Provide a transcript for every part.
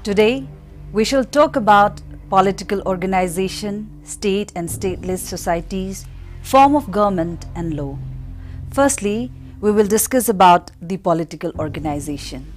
Today, we shall talk about political organization, state and stateless societies, form of government and law. Firstly, we will discuss about the political organization.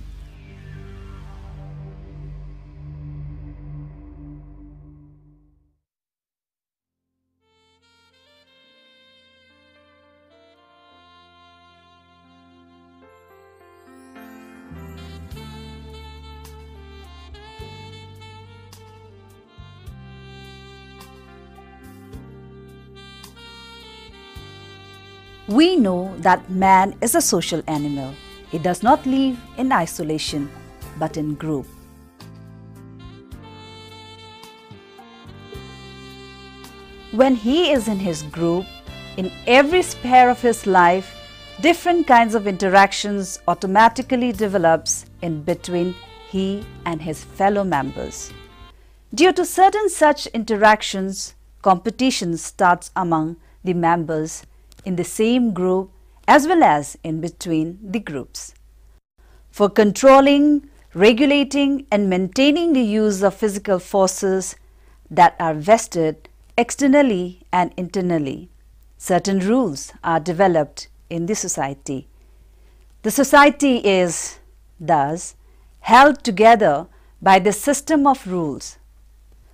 We know that man is a social animal. He does not live in isolation, but in group. When he is in his group, in every sphere of his life, different kinds of interactions automatically develops in between he and his fellow members. Due to certain such interactions, competition starts among the members in the same group as well as in between the groups. For controlling, regulating and maintaining the use of physical forces that are vested externally and internally, certain rules are developed in the society. The society is, thus, held together by the system of rules.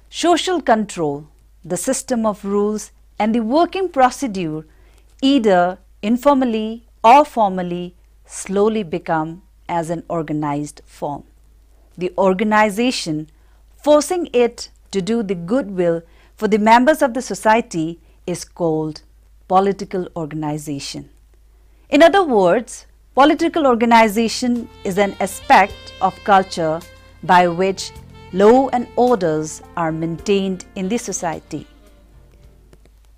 Social control, the system of rules and the working procedure either informally or formally slowly become as an organized form. The organization forcing it to do the goodwill for the members of the society is called political organization. In other words, political organization is an aspect of culture by which law and orders are maintained in the society.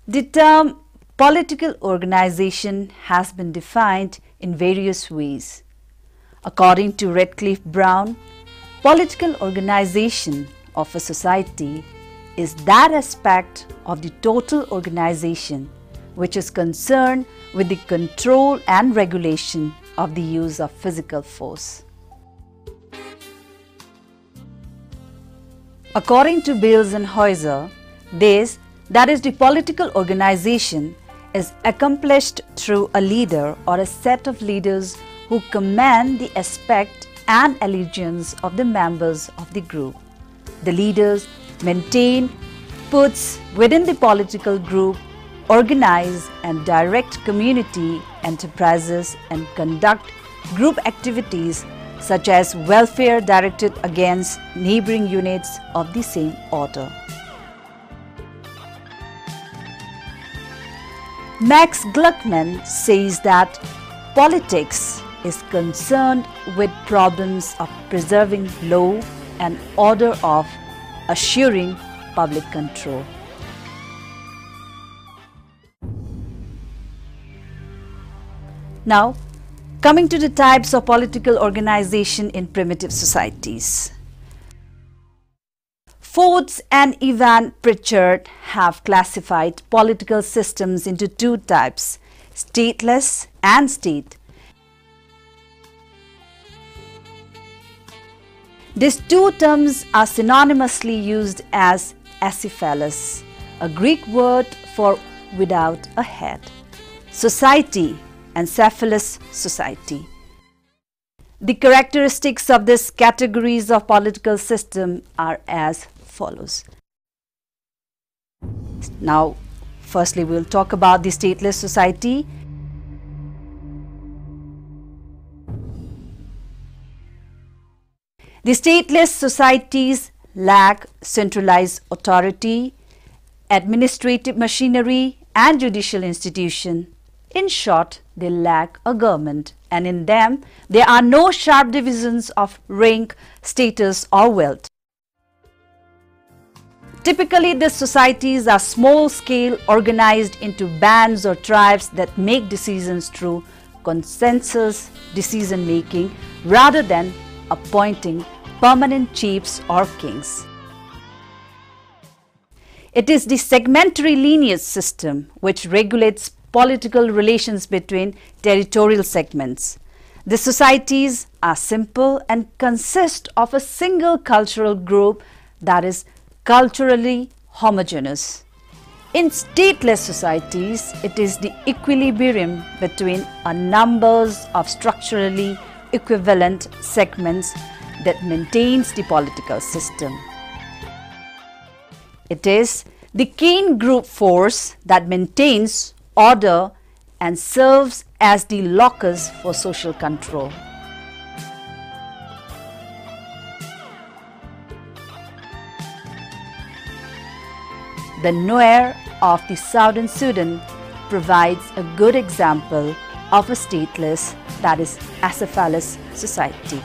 The term political organization has been defined in various ways. According to Redcliffe Brown, political organization of a society is that aspect of the total organization which is concerned with the control and regulation of the use of physical force. According to Bales and Heuser, this, that is the political organization, is accomplished through a leader or a set of leaders who command the aspect and allegiance of the members of the group. The leaders maintain, puts within the political group, organize and direct community enterprises and conduct group activities such as welfare directed against neighboring units of the same order. Max Gluckman says that politics is concerned with problems of preserving law and order, of assuring public control. Now, coming to the types of political organization in primitive societies. Fords and Evan Pritchard have classified political systems into two types, stateless and state. These two terms are synonymously used as acephalous, a Greek word for without a head, society and cephalous society. The characteristics of these categories of political system are as follows. Now, firstly, we will talk about the stateless society. The stateless societies lack centralized authority, administrative machinery, and judicial institution. In short, they lack a government, and in them there are no sharp divisions of rank, status, or wealth. Typically, these societies are small-scale, organized into bands or tribes that make decisions through consensus decision-making rather than appointing permanent chiefs or kings. It is the segmentary lineage system which regulates political relations between territorial segments. The societies are simple and consist of a single cultural group that is culturally homogeneous. In stateless societies, it is the equilibrium between a numbers of structurally equivalent segments that maintains the political system. It is the keen group force that maintains order and serves as the locus for social control. The Nuer of the Southern Sudan provides a good example of a stateless, that is, acephalous society.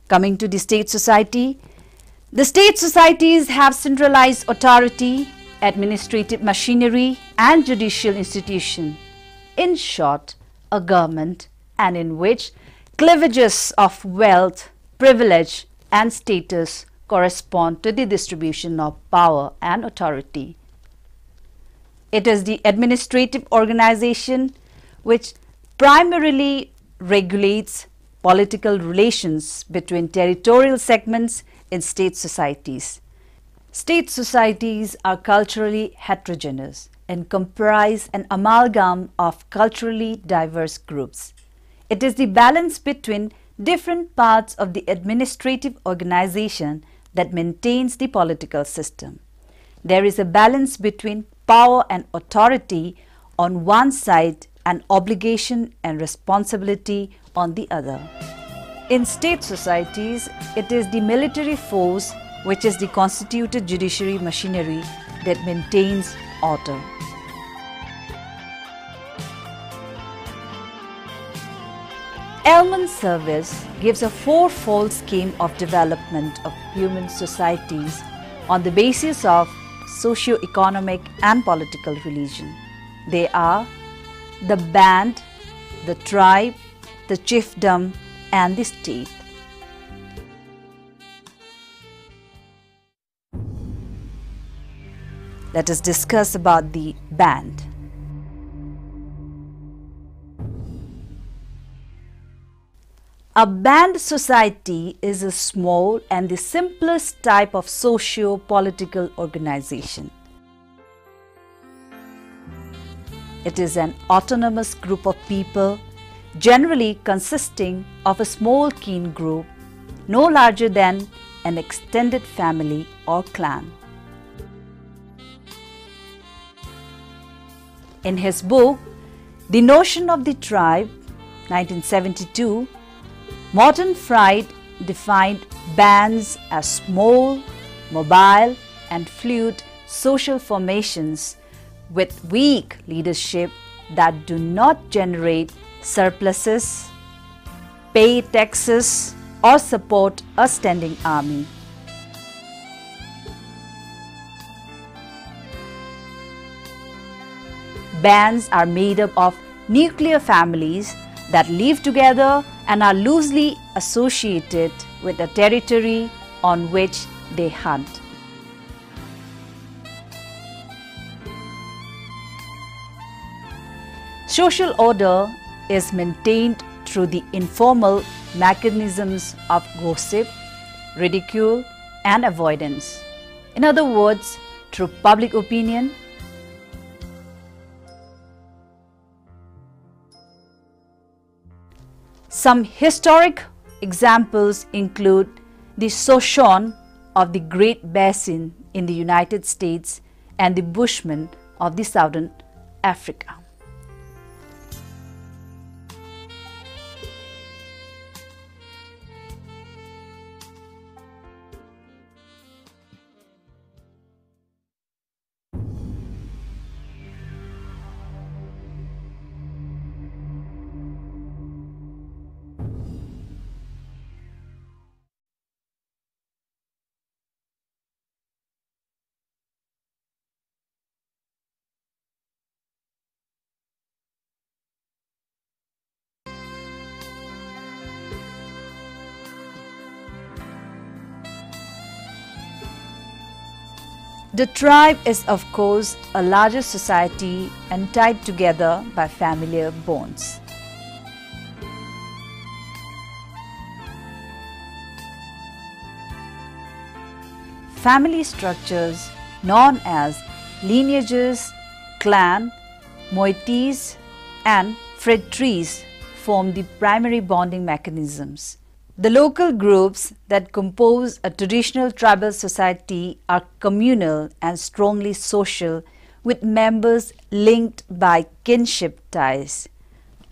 Coming to the state society, the state societies have centralized authority, administrative machinery and judicial institution. In short, a government, and in which cleavages of wealth, privilege and status correspond to the distribution of power and authority. It is the administrative organization which primarily regulates political relations between territorial segments in state societies. State societies are culturally heterogeneous and comprise an amalgam of culturally diverse groups. It is the balance between different parts of the administrative organization that maintains the political system. There is a balance between power and authority on one side and obligation and responsibility on the other. In state societies, it is the military force which is the constituted judiciary machinery that maintains order. Elman Service gives a fourfold scheme of development of human societies on the basis of socio-economic and political religion. They are the band, the tribe, the chiefdom and the state. Let us discuss about the band. A band society is a small and the simplest type of socio-political organization. It is an autonomous group of people, generally consisting of a small kin group, no larger than an extended family or clan. In his book, The Notion of the Tribe, 1972, Morton Fried defined bands as small, mobile and fluid social formations with weak leadership that do not generate surpluses, pay taxes or support a standing army. Bands are made up of nuclear families that live together and are loosely associated with the territory on which they hunt. Social order is maintained through the informal mechanisms of gossip, ridicule and avoidance. In other words, through public opinion, some historic examples include the Shoshone of the Great Basin in the United States and the Bushmen of the Southern Africa. The tribe is, of course, a larger society and tied together by familiar bonds. Family structures known as lineages, clan, moieties, and phratries form the primary bonding mechanisms. The local groups that compose a traditional tribal society are communal and strongly social, with members linked by kinship ties.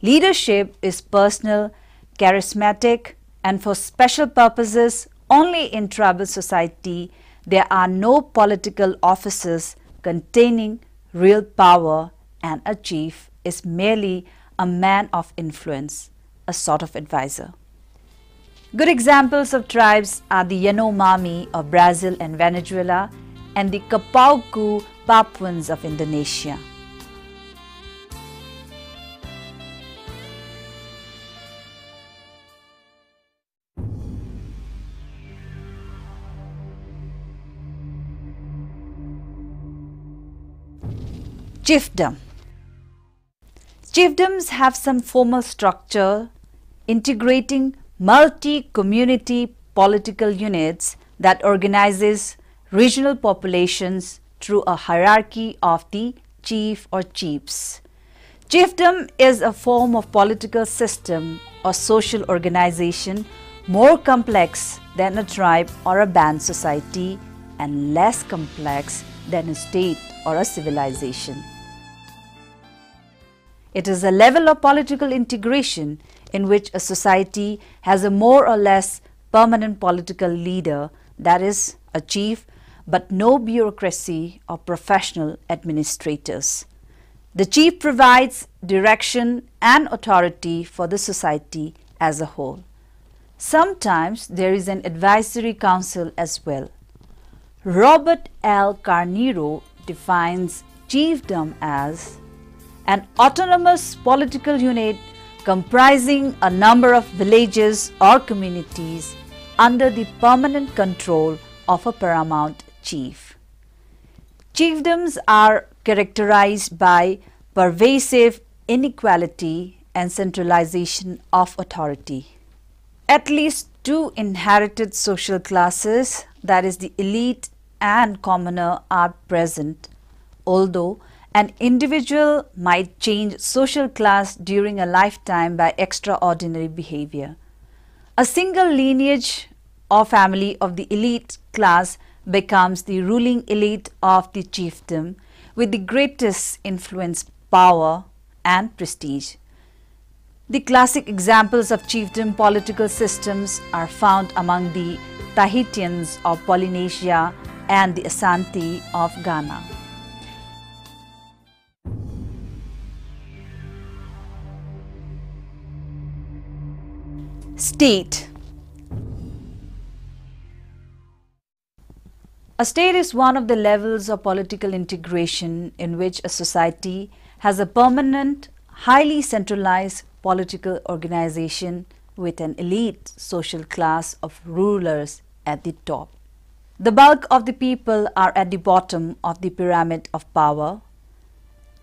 Leadership is personal, charismatic, and for special purposes. Only in tribal society there are no political offices containing real power, and a chief is merely a man of influence, a sort of advisor. Good examples of tribes are the Yanomami of Brazil and Venezuela and the Kapauku Papuans of Indonesia. Chiefdom. Chiefdoms have some formal structure integrating multi-community political units that organizes regional populations through a hierarchy of the chief or chiefs. Chiefdom is a form of political system or social organization more complex than a tribe or a band society and less complex than a state or a civilization. It is a level of political integration in which a society has a more or less permanent political leader, that is, a chief, but no bureaucracy or professional administrators. The chief provides direction and authority for the society as a whole. Sometimes there is an advisory council as well. Robert L. Carneiro defines chiefdom as an autonomous political unit comprising a number of villages or communities under the permanent control of a paramount chief. Chiefdoms are characterized by pervasive inequality and centralization of authority. At least two inherited social classes, that is the elite and commoner, are present, although an individual might change social class during a lifetime by extraordinary behavior. A single lineage or family of the elite class becomes the ruling elite of the chiefdom with the greatest influence, power, and prestige. The classic examples of chiefdom political systems are found among the Tahitians of Polynesia and the Asante of Ghana. State. A state is one of the levels of political integration in which a society has a permanent, highly centralized political organization with an elite social class of rulers at the top. The bulk of the people are at the bottom of the pyramid of power.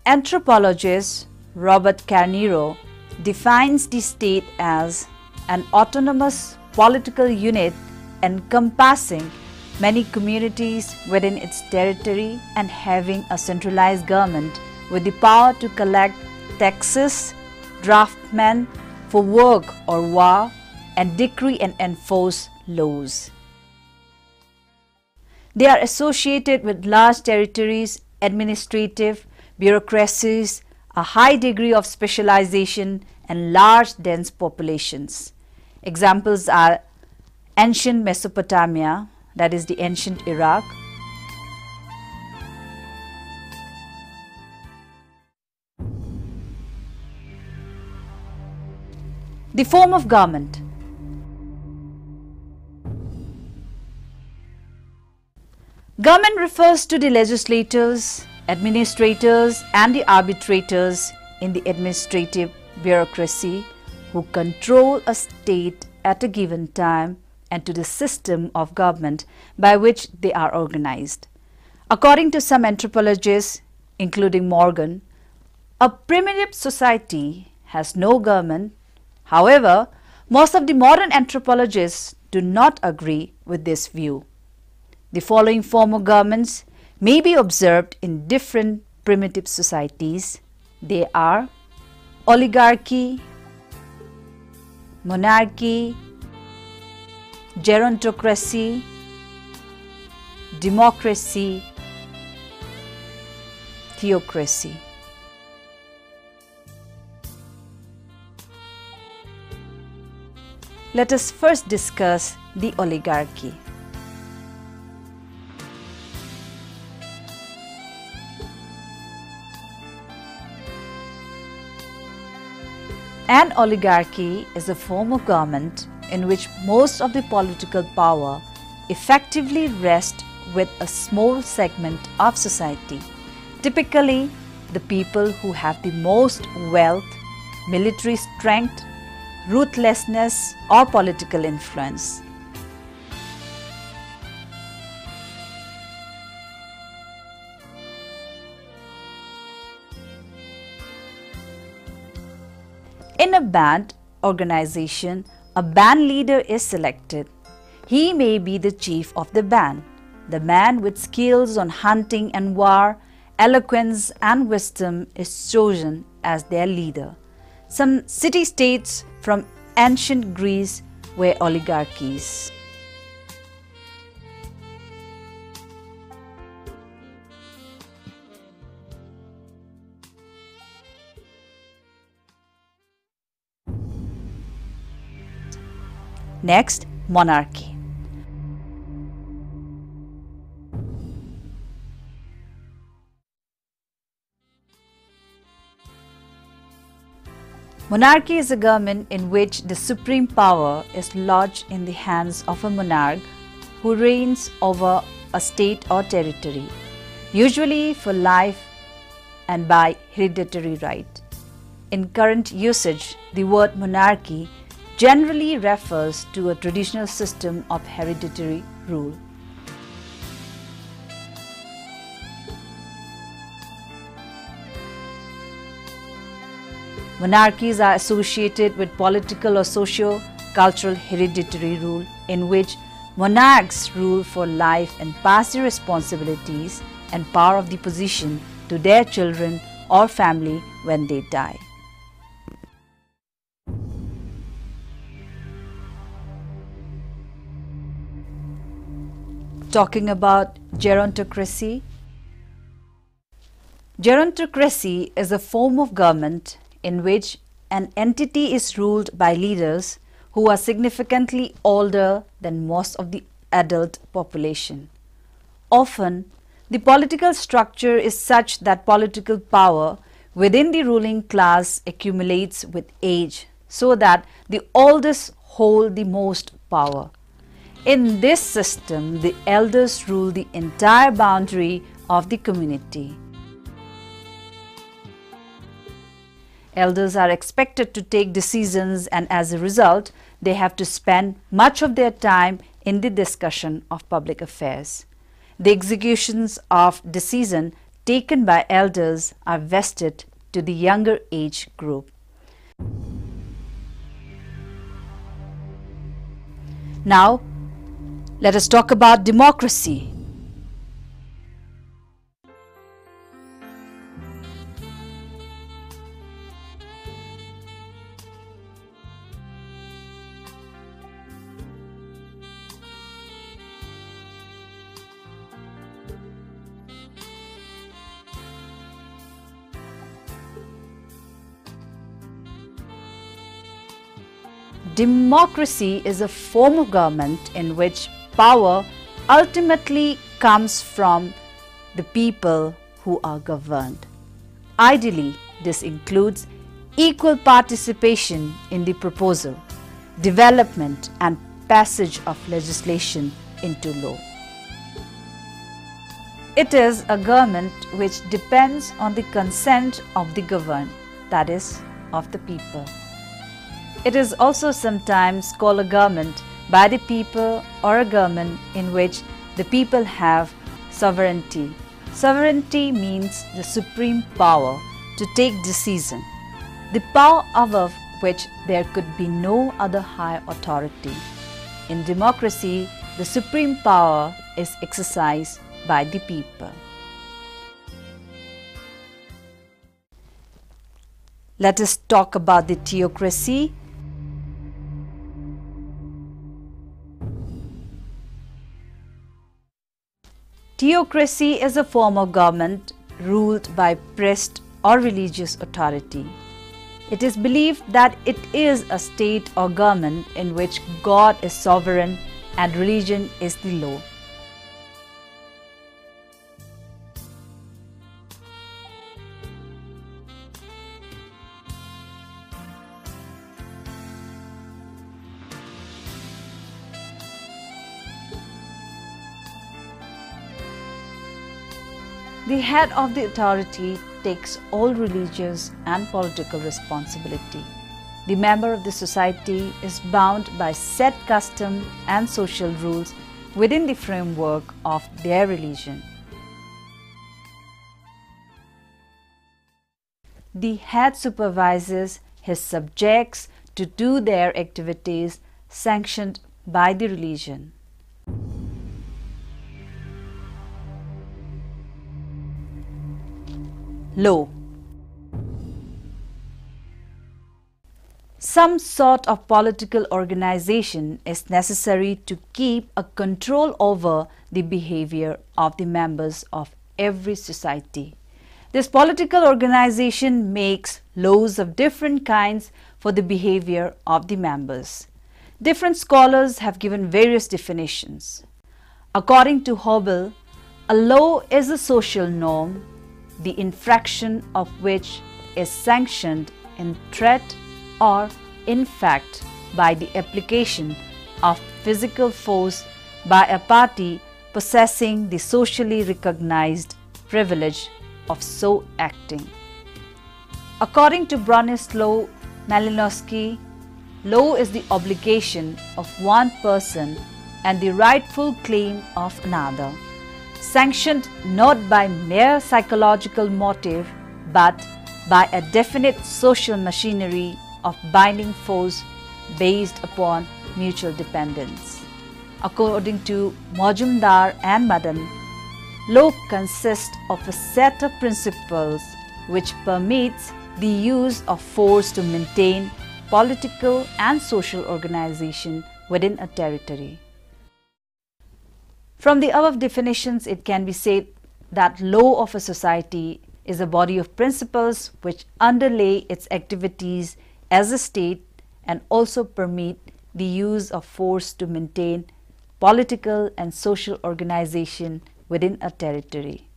Anthropologist Robert Carneiro defines the state as an autonomous political unit encompassing many communities within its territory and having a centralized government with the power to collect taxes, draft men for work or war, and decree and enforce laws. They are associated with large territories, administrative bureaucracies, a high degree of specialization, and large dense populations. Examples are ancient Mesopotamia, that is the ancient Iraq, the form of government. Government refers to the legislators, administrators, and the arbitrators in the administrative bureaucracy who control a state at a given time and to the system of government by which they are organized. According to some anthropologists, including Morgan, a primitive society has no government. However, most of the modern anthropologists do not agree with this view. The following form of governments may be observed in different primitive societies. They are oligarchy, monarchy, gerontocracy, democracy, theocracy. Let us first discuss the oligarchy. An oligarchy is a form of government in which most of the political power effectively rests with a small segment of society, typically the people who have the most wealth, military strength, ruthlessness, or political influence. In a band organization, a band leader is selected. He may be the chief of the band, the man with skills on hunting and war, eloquence and wisdom is chosen as their leader. Some city-states from ancient Greece were oligarchies. Next, monarchy. Monarchy is a government in which the supreme power is lodged in the hands of a monarch who reigns over a state or territory, usually for life and by hereditary right. In current usage, the word monarchy generally refers to a traditional system of hereditary rule. Monarchies are associated with political or socio-cultural hereditary rule in which monarchs rule for life and pass the responsibilities and power of the position to their children or family when they die. Talking about gerontocracy. Gerontocracy is a form of government in which an entity is ruled by leaders who are significantly older than most of the adult population. Often, the political structure is such that political power within the ruling class accumulates with age, so that the oldest hold the most power. In this system, the elders rule the entire boundary of the community. Elders are expected to take decisions, and as a result, they have to spend much of their time in the discussion of public affairs. The executions of decisions taken by elders are vested to the younger age group. Now, let us talk about democracy. Democracy is a form of government in which power ultimately comes from the people who are governed. Ideally, this includes equal participation in the proposal, development and passage of legislation into law. It is a government which depends on the consent of the governed, that is, of the people. It is also sometimes called a government by the people or a government in which the people have sovereignty. Sovereignty means the supreme power to take decision, the power above which there could be no other high authority. In democracy, the supreme power is exercised by the people. Let us talk about the theocracy. Theocracy is a form of government ruled by priest or religious authority. It is believed that it is a state or government in which God is sovereign and religion is the law. The head of the authority takes all religious and political responsibility. The member of the society is bound by set custom and social rules within the framework of their religion. The head supervises his subjects to do their activities sanctioned by the religion. Law. Some sort of political organization is necessary to keep a control over the behavior of the members of every society. This political organization makes laws of different kinds for the behavior of the members. Different scholars have given various definitions. According to Hobel, a law is a social norm, the infraction of which is sanctioned in threat or in fact by the application of physical force by a party possessing the socially recognized privilege of so acting. According to Bronislaw Malinowski, law is the obligation of one person and the rightful claim of another, sanctioned not by mere psychological motive but by a definite social machinery of binding force based upon mutual dependence. According to Majumdar and Madan, law consists of a set of principles which permits the use of force to maintain political and social organization within a territory. From the above definitions, it can be said that law of a society is a body of principles which underlay its activities as a state and also permit the use of force to maintain political and social organization within a territory.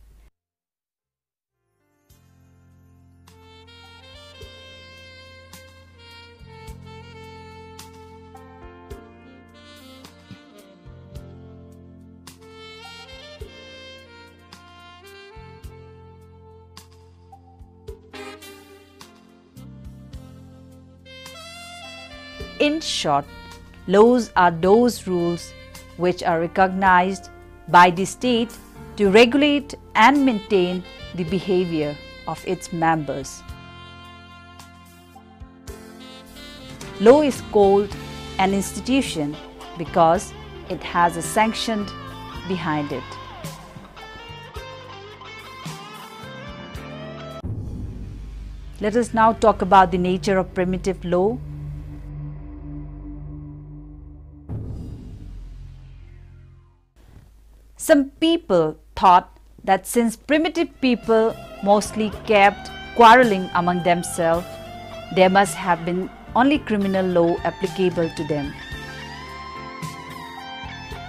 In short, laws are those rules which are recognized by the state to regulate and maintain the behavior of its members. Law is called an institution because it has a sanction behind it. Let us now talk about the nature of primitive law. Some people thought that since primitive people mostly kept quarreling among themselves, there must have been only criminal law applicable to them.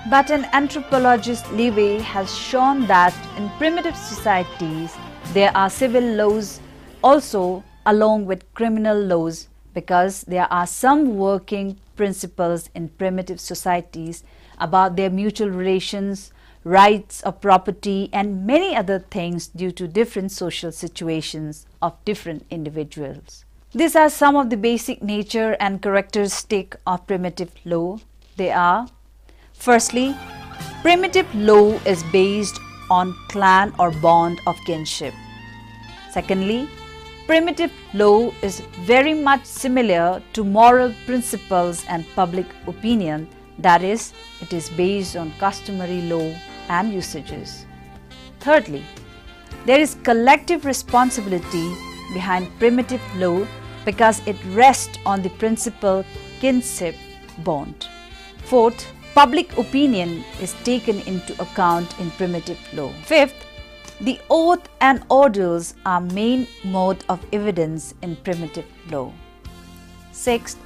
But an anthropologist, Levy, has shown that in primitive societies there are civil laws also along with criminal laws, because there are some working principles in primitive societies about their mutual relations, rights of property and many other things due to different social situations of different individuals. These are some of the basic nature and characteristic of primitive law. They are: firstly, primitive law is based on clan or bond of kinship. Secondly, primitive law is very much similar to moral principles and public opinion, that is, it is based on customary law and usages. Thirdly, there is collective responsibility behind primitive law because it rests on the principle kinship bond. Fourth, public opinion is taken into account in primitive law. Fifth, the oath and ordeals are main mode of evidence in primitive law. Sixth,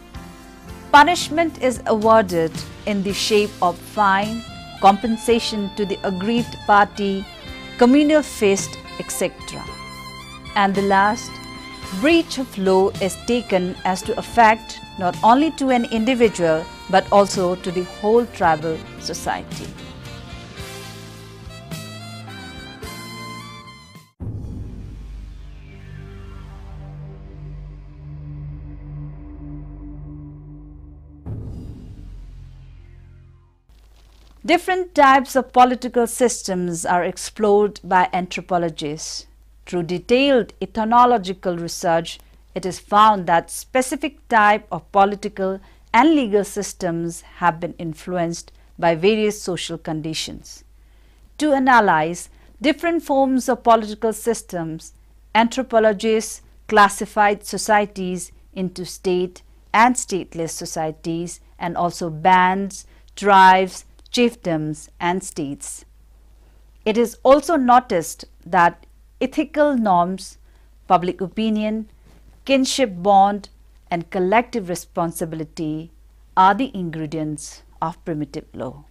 punishment is awarded in the shape of fine, compensation to the aggrieved party, communal feast, etc. And the last, breach of law is taken as to affect not only to an individual but also to the whole tribal society. Different types of political systems are explored by anthropologists. Through detailed ethnological research, it is found that specific type of political and legal systems have been influenced by various social conditions. To analyze different forms of political systems, anthropologists classified societies into state and stateless societies and also bands, tribes, chiefdoms and states. It is also noticed that ethical norms, public opinion, kinship bond and collective responsibility are the ingredients of primitive law.